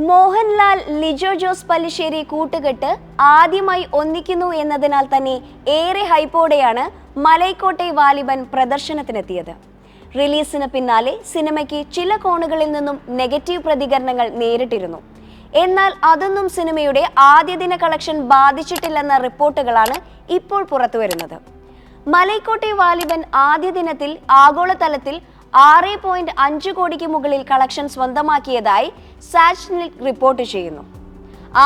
മോഹൻലാൽ ലിജോ ജോസ് പല്ലിശ്ശേരി കൂട്ടുകെട്ട് ആദ്യമായി ഒന്നിക്കുന്നു എന്നതിനാൽ തന്നെ ഏറെ ഹൈപ്പോടെയാണ് മലൈക്കോട്ടെ വാലിബൻ പ്രദർശനത്തിനെത്തിയത്. റിലീസിന് പിന്നാലെ സിനിമയ്ക്ക് ചില കോണുകളിൽ നിന്നും നെഗറ്റീവ് പ്രതികരണങ്ങൾ നേരിട്ടിരുന്നു. എന്നാൽ അതൊന്നും സിനിമയുടെ ആദ്യ ദിന കളക്ഷൻ ബാധിച്ചിട്ടില്ലെന്ന റിപ്പോർട്ടുകളാണ് ഇപ്പോൾ പുറത്തുവരുന്നത്. മലൈക്കോട്ടെ വാലിബൻ ആദ്യ ദിനത്തിൽ ആഗോളതലത്തിൽ 6.5 കോടിക്ക് മുകളിൽ കളക്ഷൻ സ്വന്തമാക്കിയതായി സാറ്റ്നെറ്റ് റിപ്പോർട്ട് ചെയ്യുന്നു.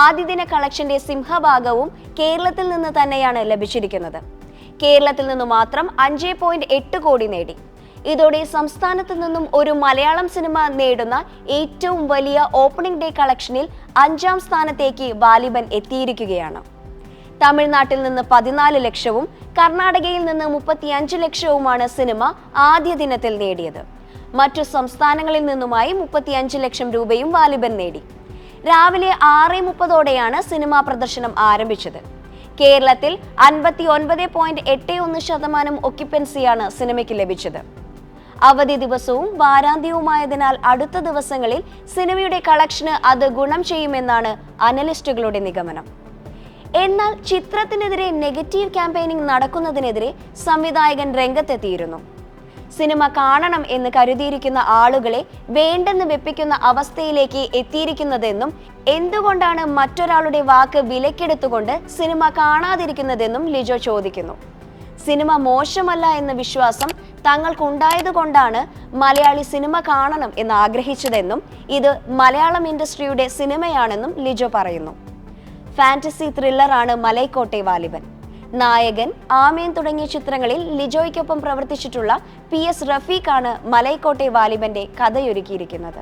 ആദ്യ ദിന കളക്ഷന്റെ സിംഹഭാഗവും കേരളത്തിൽ നിന്ന് തന്നെയാണ് ലഭിച്ചിരിക്കുന്നത്. കേരളത്തിൽ നിന്ന് മാത്രം 5.8 കോടി നേടി. ഇതോടെ സംസ്ഥാനത്തു നിന്നും ഒരു മലയാളം സിനിമ നേടുന്ന ഏറ്റവും വലിയ ഓപ്പണിംഗ് ഡേ കളക്ഷനിൽ 5ാം സ്ഥാനത്തേക്ക് വാലിബൻ എത്തിയിരിക്കുകയാണ്. തമിഴ്നാട്ടിൽ നിന്ന് 14 ലക്ഷവും കർണാടകയിൽ നിന്ന് 35 ലക്ഷവുമാണ് സിനിമ ആദ്യ ദിനത്തിൽ നേടിയത്. മറ്റു സംസ്ഥാനങ്ങളിൽ നിന്നുമായി 35 ലക്ഷം രൂപയും വാലിബൻ നേടി. രാവിലെ 6:30ഓടെയാണ് സിനിമാ പ്രദർശനം ആരംഭിച്ചത്. കേരളത്തിൽ 59.81% ഒക്യുപ്പൻസിയാണ് സിനിമയ്ക്ക് ലഭിച്ചത്. അവധി ദിവസവും വാരാന്ത്യവുമായതിനാൽ അടുത്ത ദിവസങ്ങളിൽ സിനിമയുടെ കളക്ഷന് അത് ഗുണം ചെയ്യുമെന്നാണ് അനലിസ്റ്റുകളുടെ നിഗമനം. എന്നാൽ ചിത്രത്തിനെതിരെ നെഗറ്റീവ് ക്യാമ്പയിനിങ് നടക്കുന്നതിനെതിരെ സംവിധായകൻ രംഗത്തെത്തിയിരുന്നു. സിനിമ കാണണം എന്ന് കരുതിയിരിക്കുന്ന ആളുകളെ വേണ്ടെന്ന് വെപ്പിക്കുന്ന അവസ്ഥയിലേക്ക് എത്തിയിരിക്കുന്നതെന്നും എന്തുകൊണ്ടാണ് മറ്റൊരാളുടെ വാക്ക് വിലക്കെടുത്തുകൊണ്ട് സിനിമ കാണാതിരിക്കുന്നതെന്നും ലിജോ ചോദിക്കുന്നു. സിനിമ മോശമല്ല എന്ന വിശ്വാസം തങ്ങൾക്കുണ്ടായതുകൊണ്ടാണ് മലയാളി സിനിമ കാണണം എന്ന് ആഗ്രഹിച്ചതെന്നും ഇത് മലയാളം ഇൻഡസ്ട്രിയുടെ സിനിമയാണെന്നും ലിജോ പറയുന്നു. ഫാന്റസി ത്രില്ലറാണ് മലൈക്കോട്ടെ വാലിബൻ. നായകൻ, ആമേൻ തുടങ്ങിയ ചിത്രങ്ങളിൽ ലിജോയ്ക്കൊപ്പം പ്രവർത്തിച്ചിട്ടുള്ള PS റഫീഖാണ് മലൈക്കോട്ടെ വാലിബന്റെ കഥയൊരുക്കിയിരിക്കുന്നത്.